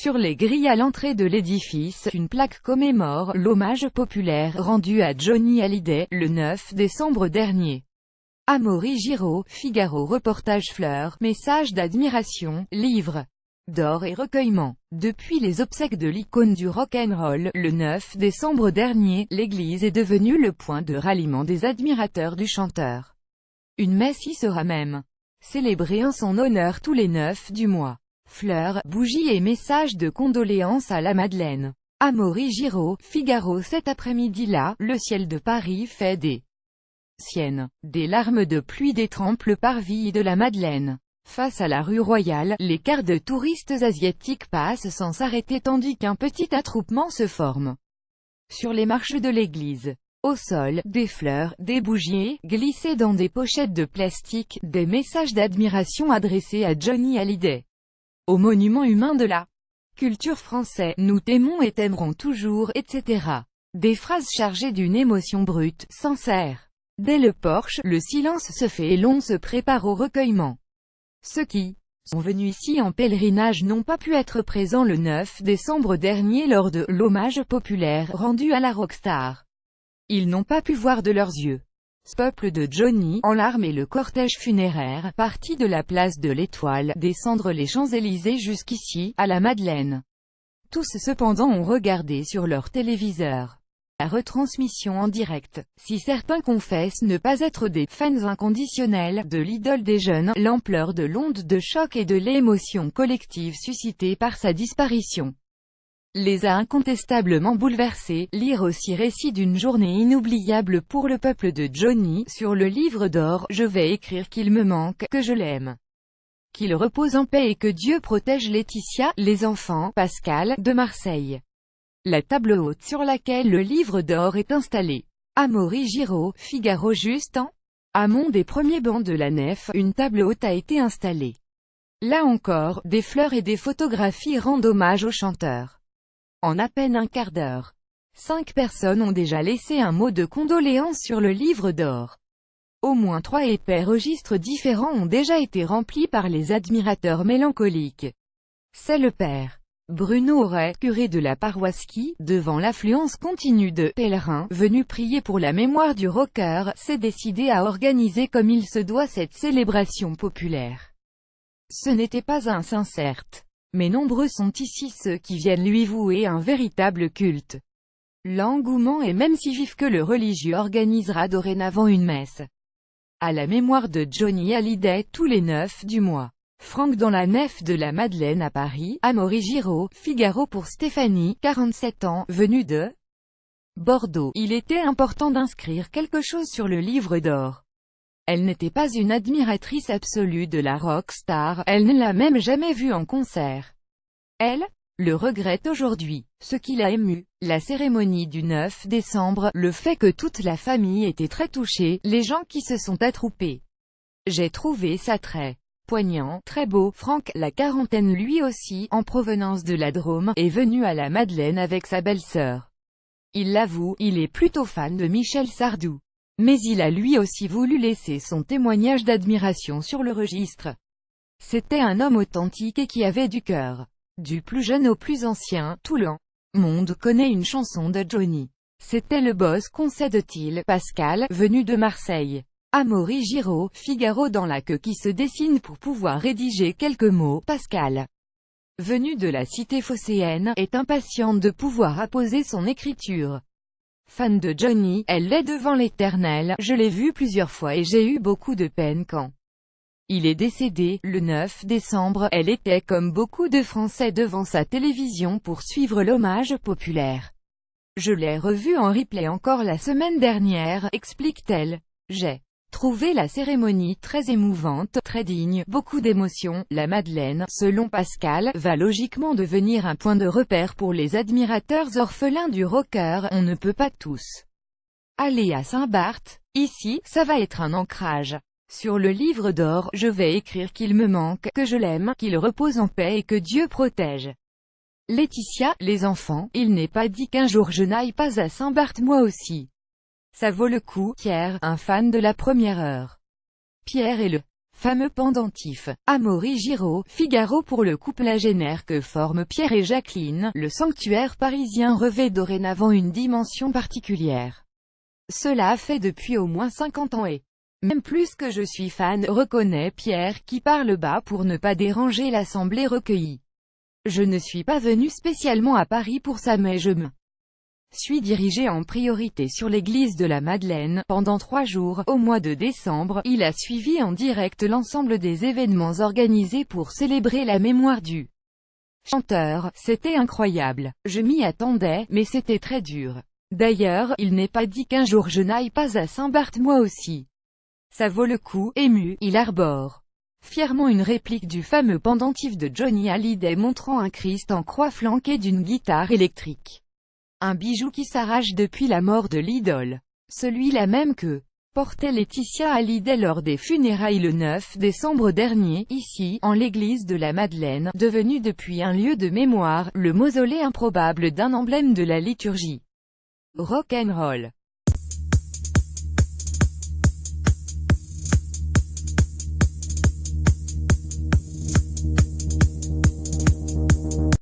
Sur les grilles à l'entrée de l'édifice, une plaque commémore l'hommage populaire rendu à Johnny Hallyday, le 9 décembre dernier. Amaury Giraud, Figaro. Reportage fleurs, messages d'admiration, livres d'or et recueillements. Depuis les obsèques de l'icône du rock'n'roll, le 9 décembre dernier, l'église est devenue le point de ralliement des admirateurs du chanteur. Une messe y sera même célébrée en son honneur tous les 9 du mois. Fleurs, bougies et messages de condoléances à la Madeleine. Amaury Giraud, Figaro. Cet après-midi-là, le ciel de Paris fait des siennes. Des larmes de pluie détrempent le parvis de la Madeleine. Face à la rue Royale, les cars de touristes asiatiques passent sans s'arrêter tandis qu'un petit attroupement se forme sur les marches de l'église. Au sol, des fleurs, des bougies, glissées dans des pochettes de plastique, des messages d'admiration adressés à Johnny Hallyday. Au monument humain de la culture française, nous t'aimons et t'aimerons toujours, etc. Des phrases chargées d'une émotion brute, sincère. Dès le porche, le silence se fait et l'on se prépare au recueillement. Ceux qui sont venus ici en pèlerinage n'ont pas pu être présents le 9 décembre dernier lors de l'hommage populaire rendu à la rockstar. Ils n'ont pas pu voir de leurs yeux ce peuple de Johnny, en larmes et le cortège funéraire, parti de la place de l'Étoile, descendre les Champs-Élysées jusqu'ici, à la Madeleine. Tous cependant ont regardé sur leur téléviseur la retransmission en direct. Si certains confessent ne pas être des fans inconditionnels de l'idole des jeunes, l'ampleur de l'onde de choc et de l'émotion collective suscitée par sa disparition les a incontestablement bouleversés. Lire aussi récit d'une journée inoubliable pour le peuple de Johnny, sur le livre d'or, je vais écrire qu'il me manque, que je l'aime, qu'il repose en paix et que Dieu protège Laetitia, les enfants, Pascal, de Marseille. La table haute sur laquelle le livre d'or est installé. Amaury Giraud, Figaro. Juste en amont des premiers bancs de la nef, une table haute a été installée. Là encore, des fleurs et des photographies rendent hommage au chanteur. En à peine un quart d'heure, 5 personnes ont déjà laissé un mot de condoléances sur le livre d'or. Au moins 3 épais registres différents ont déjà été remplis par les admirateurs mélancoliques. C'est le père Bruno Auret, curé de la paroisse qui, devant l'affluence continue de pèlerins venus prier pour la mémoire du rocker, s'est décidé à organiser comme il se doit cette célébration populaire. Ce n'était pas un sincère. Mais nombreux sont ici ceux qui viennent lui vouer un véritable culte. L'engouement est même si vif que le religieux organisera dorénavant une messe à la mémoire de Johnny Hallyday tous les 9 du mois. Franck dans la nef de la Madeleine à Paris. Amaury Giraud, Figaro. Pour Stéphanie, 47 ans, venue de Bordeaux. Il était important d'inscrire quelque chose sur le livre d'or. Elle n'était pas une admiratrice absolue de la rockstar, elle ne l'a même jamais vue en concert. Elle le regrette aujourd'hui. Ce qui l'a ému, la cérémonie du 9 décembre, le fait que toute la famille était très touchée, les gens qui se sont attroupés. J'ai trouvé ça très poignant, très beau. Franck, la quarantaine lui aussi, en provenance de la Drôme, est venu à la Madeleine avec sa belle-sœur. Il l'avoue, il est plutôt fan de Michel Sardou. Mais il a lui aussi voulu laisser son témoignage d'admiration sur le registre. C'était un homme authentique et qui avait du cœur. Du plus jeune au plus ancien, tout le monde connaît une chanson de Johnny. C'était le boss, concède-t-il. Pascal, venu de Marseille. Amaury Giraud, Figaro. Dans la queue qui se dessine pour pouvoir rédiger quelques mots, Pascal, venu de la cité phocéenne, est impatiente de pouvoir apposer son écriture. Fan de Johnny, elle l'est devant l'Éternel, je l'ai vu plusieurs fois et j'ai eu beaucoup de peine quand il est décédé, le 9 décembre, elle était comme beaucoup de Français devant sa télévision pour suivre l'hommage populaire. Je l'ai revu en replay encore la semaine dernière, explique-t-elle. J'ai trouvé la cérémonie très émouvante, très digne, beaucoup d'émotions. La Madeleine, selon Pascal, va logiquement devenir un point de repère pour les admirateurs orphelins du rocker. On ne peut pas tous aller à Saint-Barth. Ici, ça va être un ancrage. Sur le livre d'or, je vais écrire qu'il me manque, que je l'aime, qu'il repose en paix et que Dieu protège Laetitia, les enfants. Il n'est pas dit qu'un jour je n'aille pas à Saint-Barth moi aussi. Ça vaut le coup. Pierre, un fan de la première heure. Pierre est le Fameux pendentif. Amaury Giraud, Figaro. Pour le couplagénaire que forment Pierre et Jacqueline, le sanctuaire parisien revêt dorénavant une dimension particulière. Cela fait depuis au moins 50 ans et même plus que je suis fan, reconnaît Pierre, qui parle bas pour ne pas déranger l'assemblée recueillie. Je ne suis pas venu spécialement à Paris pour ça, mais je me suis dirigé en priorité sur l'église de la Madeleine. Pendant 3 jours, au mois de décembre, il a suivi en direct l'ensemble des événements organisés pour célébrer la mémoire du chanteur. C'était incroyable. Je m'y attendais, mais c'était très dur. D'ailleurs, il n'est pas dit qu'un jour je n'aille pas à Saint-Barth moi aussi. Ça vaut le coup. Ému, il arbore fièrement une réplique du fameux pendentif de Johnny Hallyday montrant un Christ en croix flanqué d'une guitare électrique. Un bijou qui s'arrache depuis la mort de l'idole. Celui-là même que portait Laetitia Hallyday lors des funérailles le 9 décembre dernier, ici, en l'église de la Madeleine, devenu depuis un lieu de mémoire, le mausolée improbable d'un emblème de la liturgie rock'n'roll.